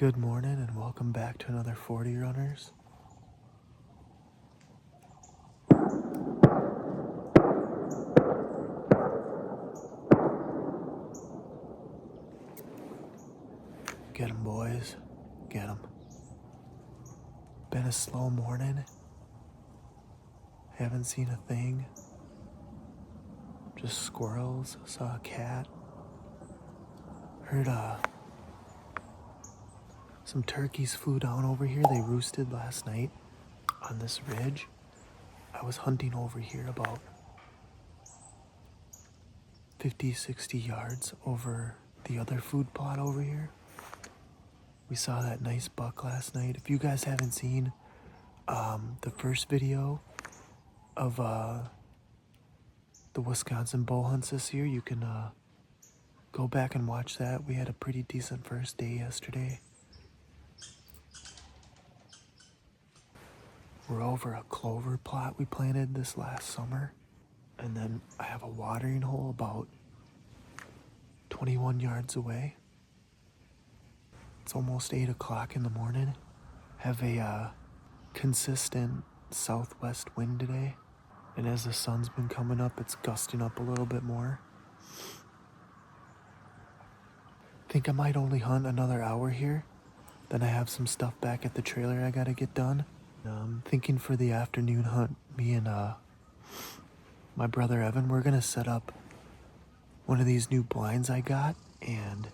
Good morning and welcome back to another 40 Runners. Get 'em, boys. Get 'em. Been a slow morning. Haven't seen a thing. Just squirrels. Saw a cat. Heard some turkeys flew down over here. They roosted last night on this ridge. I was hunting over here about 50, 60 yards over the other food plot over here. We saw that nice buck last night. If you guys haven't seen the first video of the Wisconsin bow hunts this year, you can go back and watch that. We had a pretty decent first day yesterday. We're over a clover plot we planted this last summer. And then I have a watering hole about 21 yards away. It's almost 8 o'clock in the morning. Have a consistent southwest wind today. And as the sun's been coming up, it's gusting up a little bit more. Think I might only hunt another hour here. Then I have some stuff back at the trailer I gotta get done. I'm thinking for the afternoon hunt, me and my brother Evan, we're gonna set up one of these new blinds I got, and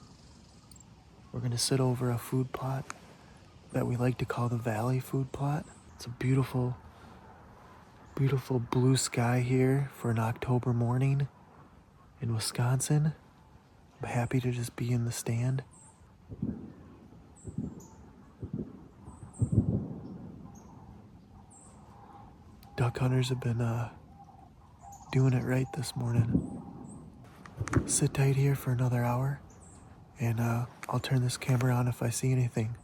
we're gonna sit over a food plot that we like to call the Valley food plot. It's a beautiful, beautiful blue sky here for an October morning in Wisconsin. I'm happy to just be in the stand. Duck hunters have been doing it right this morning. Sit tight here for another hour, and I'll turn this camera on if I see anything.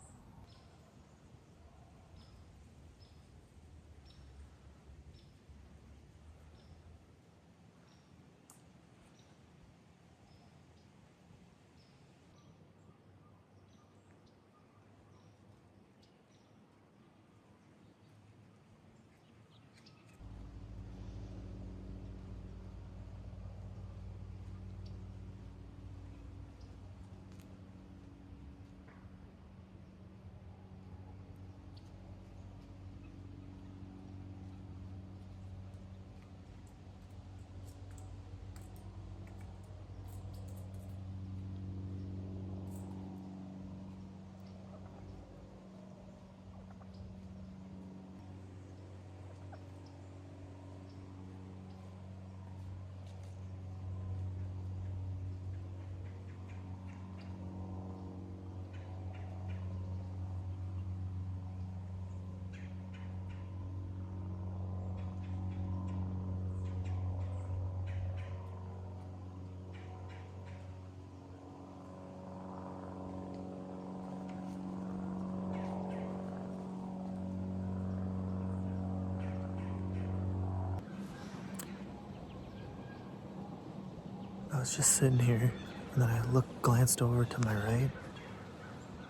I was just sitting here, and then I glanced over to my right,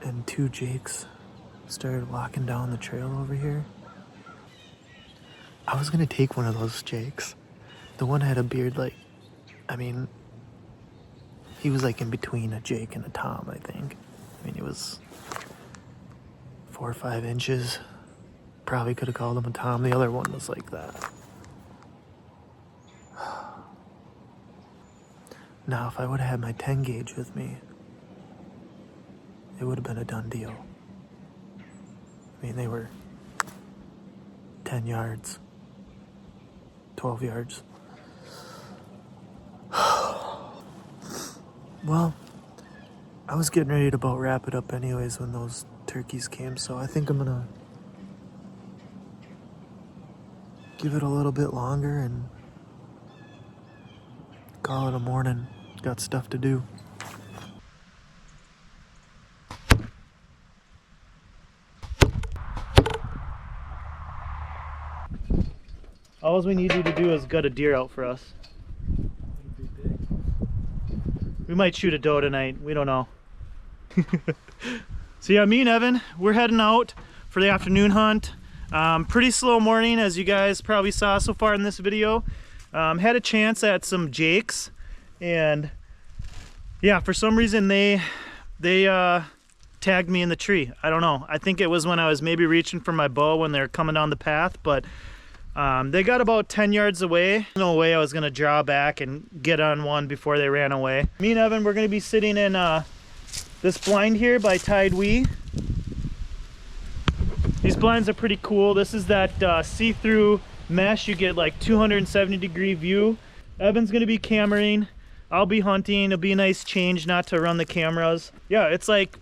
and two jakes started walking down the trail over here. I was gonna take one of those jakes. The one had a beard he was like in between a jake and a tom, I think. He was 4 or 5 inches. Probably could have called him a tom. The other one was like that. Now, if I would have had my 10 gauge with me, it would have been a done deal. They were 10 yards, 12 yards. Well, I was getting ready to about wrap it up anyways when those turkeys came, so I think I'm gonna give it a little bit longer and call it a morning. Got stuff to do. All we need you to do is gut a deer out for us. We might shoot a doe tonight. We don't know. So yeah, me and Evan, we're heading out for the afternoon hunt. Pretty slow morning, as you guys probably saw so far in this video. Had a chance at some jakes, and yeah, for some reason they tagged me in the tree. I don't know. I think it was when I was maybe reaching for my bow when they were coming down the path, but they got about 10 yards away. No way I was gonna draw back and get on one before they ran away. Me and Evan, we're gonna be sitting in this blind here by Tidewe. These blinds are pretty cool. This is that see-through mesh. You get like 270-degree view. Evan's gonna be cameraing. I'll be hunting. It'll be a nice change not to run the cameras. Yeah, it's like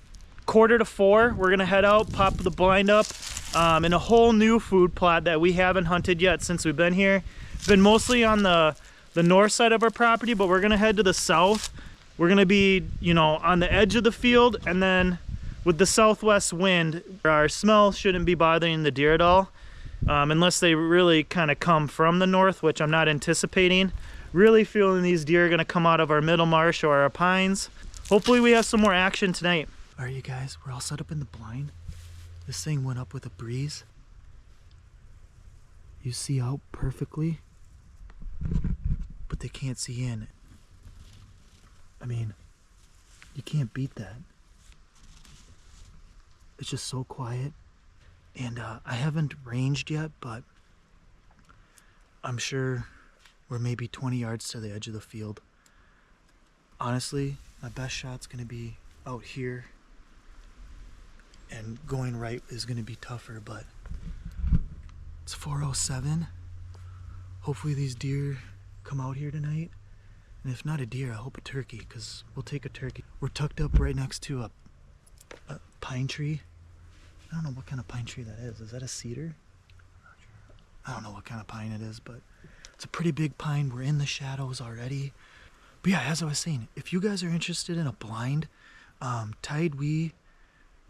3:45. We're gonna head out, pop the blind up in a whole new food plot that we haven't hunted yet since we've been here. It's been mostly on the north side of our property, but we're gonna head to the south. We're gonna be, you know, on the edge of the field, and then with the southwest wind, our smell shouldn't be bothering the deer at all, unless they really kind of come from the north, which I'm not anticipating. Really feeling these deer are gonna come out of our middle marsh or our pines. Hopefully we have some more action tonight. All right, you guys, we're all set up in the blind. This thing went up with a breeze. You see out perfectly, but they can't see in. I mean, you can't beat that. It's just so quiet. And I haven't ranged yet, but I'm sure we're maybe 20 yards to the edge of the field. Honestly, my best shot's gonna be out here, and going right is gonna be tougher, but it's 4:07. Hopefully these deer come out here tonight. And if not a deer, I hope a turkey, because we'll take a turkey. We're tucked up right next to a pine tree. I don't know what kind of pine tree that is. Is that a cedar? I don't know what kind of pine it is, but it's a pretty big pine. We're in the shadows already. But yeah, as I was saying, if you guys are interested in a blind, Tidewe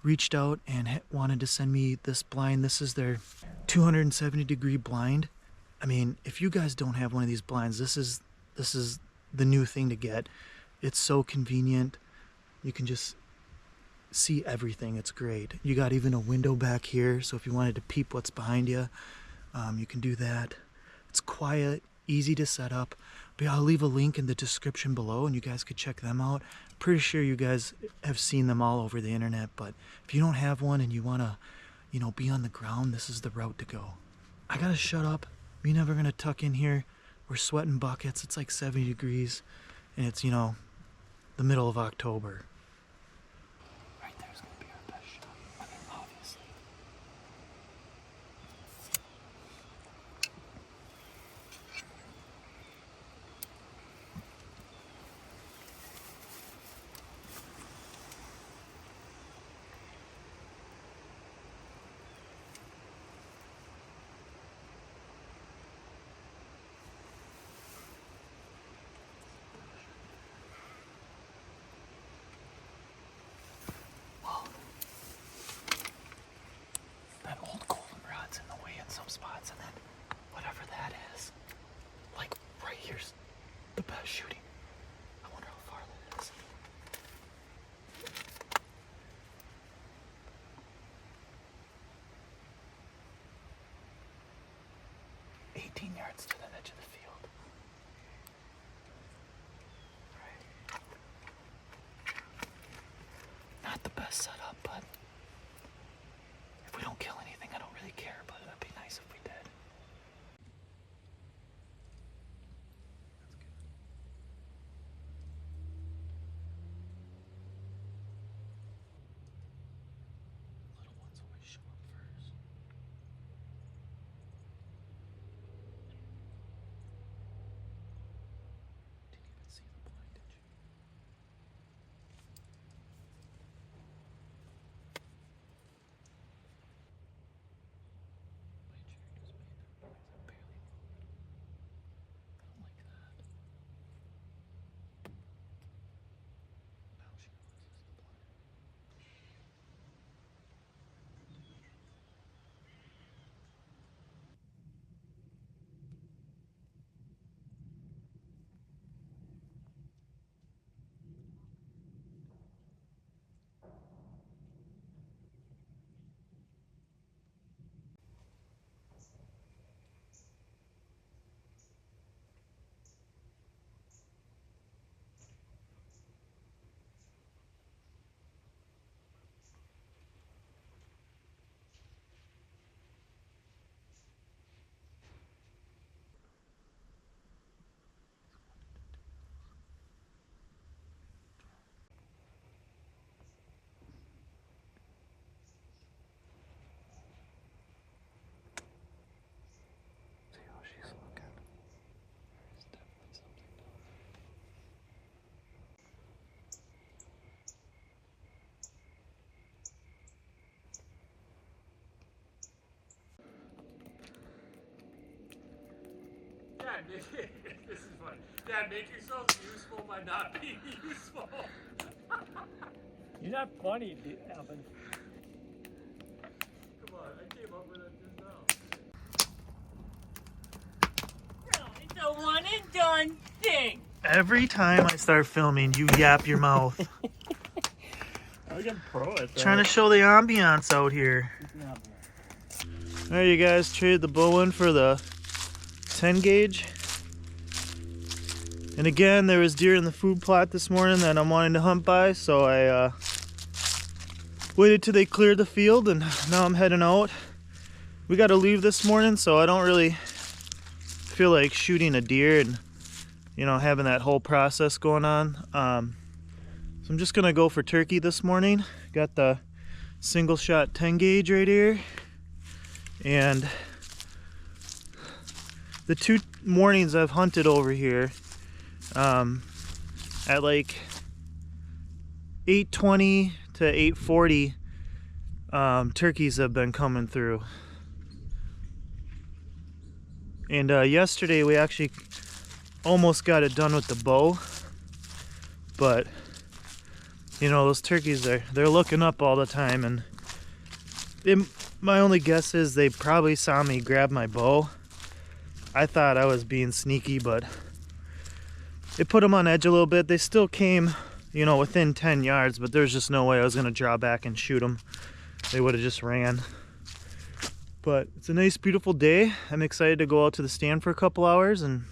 reached out and wanted to send me this blind. This is their 270-degree blind. I mean, if you guys don't have one of these blinds, this is the new thing to get. It's so convenient. You can just see everything. It's great. You got even a window back here, so if you wanted to peep what's behind you, you can do that. It's quiet, easy to set up. But yeah, I'll leave a link in the description below and you guys could check them out. Pretty sure you guys have seen them all over the internet, but if you don't have one and you want to, you know, be on the ground, this is the route to go. I gotta shut up. Me never gonna tuck in here. We're sweating buckets. It's like 70 degrees and it's, you know, the middle of October. Right there's gonna be our best shot. I mean, obviously. That old goldenrod's in the way in some spots, and then whatever that is, like right here's the best shooting. I wonder how far that is. $18 yards to the edge of the field. Right. Not the best setup, but if we don't kill anything, I don't really care, but it'd be nice if we did. Little ones always show up first. Didn't even see the blind, did you? Dad, this is fun. Dad, make yourself useful by not being useful. You're not funny, Evan. Come on, I came up with it just now. It's a one and done thing. Every time I start filming, you yap your mouth. I can pro it. Trying to show the ambiance out here. Alright, you guys, traded the bow in for the 10 gauge. And again, there was deer in the food plot this morning that I'm wanting to hunt by, so I waited till they cleared the field, and now I'm heading out. We got to leave this morning, so I don't really feel like shooting a deer and, you know, having that whole process going on. So I'm just gonna go for turkey this morning. Got the single shot 10 gauge right here, and the 2 mornings I've hunted over here, at like 8:20 to 8:40, turkeys have been coming through. And yesterday we actually almost got it done with the bow, but you know, those turkeys, they're looking up all the time, and my only guess is they probably saw me grab my bow. I thought I was being sneaky, but it put them on edge a little bit. They still came, you know, within 10 yards, but there's just no way I was going to draw back and shoot them. They would have just ran. But it's a nice, beautiful day. I'm excited to go out to the stand for a couple hours and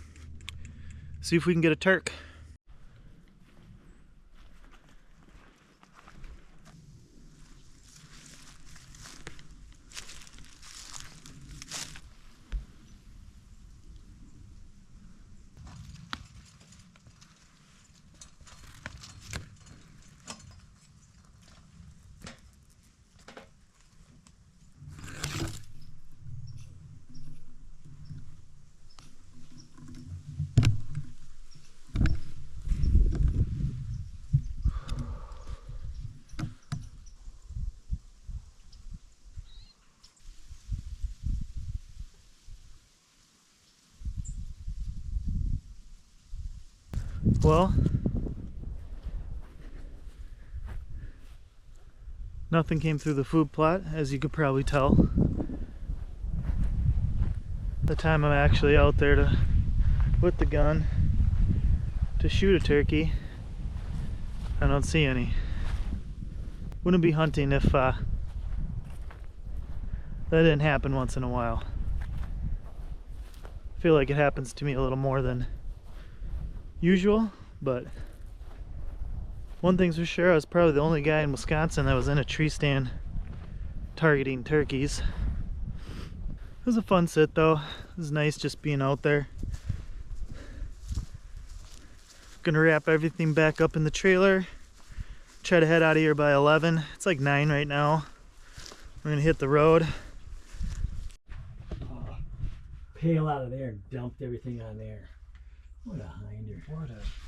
see if we can get a turk. Well, nothing came through the food plot, as you could probably tell. The time I'm actually out there with the gun to shoot a turkey, I don't see any. Wouldn't be hunting if that didn't happen once in a while. I feel like it happens to me a little more than usual, but one thing's for sure, I was probably the only guy in Wisconsin that was in a tree stand targeting turkeys. It was a fun sit though. It was nice just being out there. Gonna wrap everything back up in the trailer, try to head out of here by 11. It's like 9 right now. We're gonna hit the road. Pail out of there and dumped everything on there. What a hinder.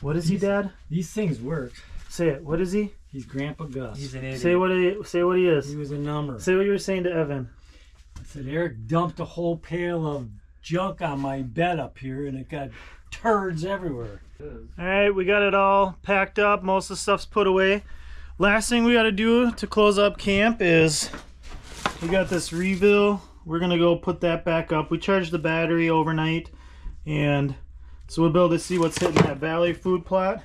What is he, Dad? These things work. Say it. What is he? He's Grandpa Gus. He's an idiot. Say what he is. He was a number. Say what you were saying to Evan. I said, Eric dumped a whole pail of junk on my bed up here, and it got turds everywhere. Alright, we got it all packed up. Most of the stuff's put away. Last thing we got to do to close up camp is we got this reveal. We're going to go put that back up. We charged the battery overnight, and so we'll be able to see what's hitting that valley food plot.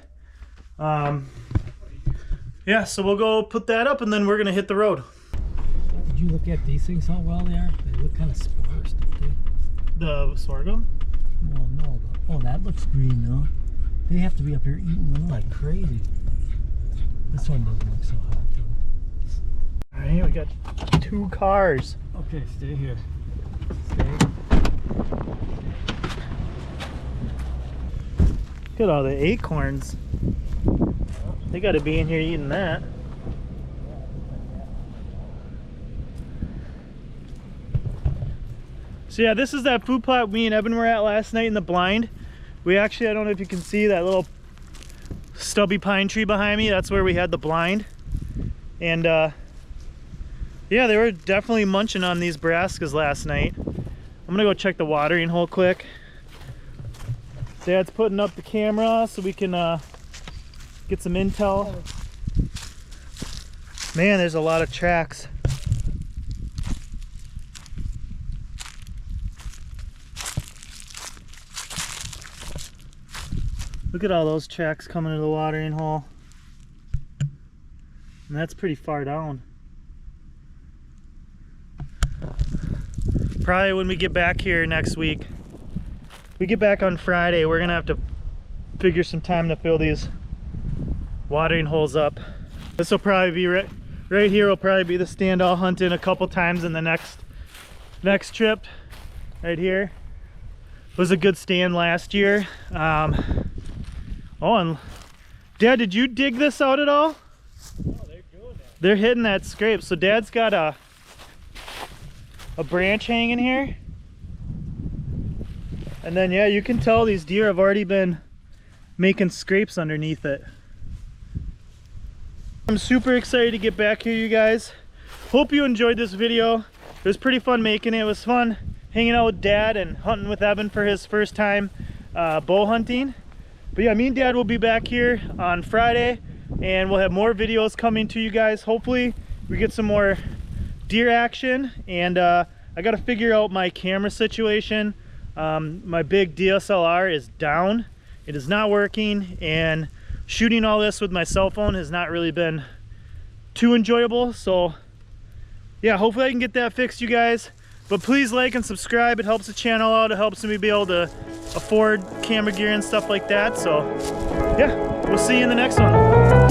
Yeah, so we'll go put that up, and then we're going to hit the road. Did you look at these things, how well they are? They look kind of sparse, don't they? The sorghum? Oh, no. Oh, that looks green, though. They have to be up here eating them like crazy. This one doesn't look so hot, though. Alright, we got 2 cars. Okay, stay here. Stay. Look at all the acorns. They got to be in here eating that. So yeah, this is that food plot me and Evan were at last night in the blind. We actually, I don't know if you can see that little stubby pine tree behind me. That's where we had the blind. And yeah, they were definitely munching on these brassicas last night. I'm gonna go check the watering hole quick. Dad's putting up the camera so we can get some intel. Man, there's a lot of tracks. Look at all those tracks coming to the watering hole. And that's pretty far down. Probably when we get back here next week. We get back on Friday, we're gonna have to figure some time to fill these watering holes up. This will probably be right here will probably be the stand I'll hunt in a couple times in the next trip. Right here. It was a good stand last year. Oh, and Dad, did you dig this out at all? Oh, they're doing that. They're hitting that scrape. So Dad's got a branch hanging here. And then yeah, you can tell these deer have already been making scrapes underneath it. I'm super excited to get back here, you guys. Hope you enjoyed this video. It was pretty fun making it. It was fun hanging out with Dad and hunting with Evan for his first time bow hunting. But yeah, me and Dad will be back here on Friday and we'll have more videos coming to you guys. Hopefully we get some more deer action, and I got to figure out my camera situation. My big DSLR is down. It is not working, and shooting all this with my cell phone has not really been too enjoyable. So yeah, hopefully I can get that fixed, you guys. But please like and subscribe. It helps the channel out. It helps me be able to afford camera gear and stuff like that. So yeah, we'll see you in the next one.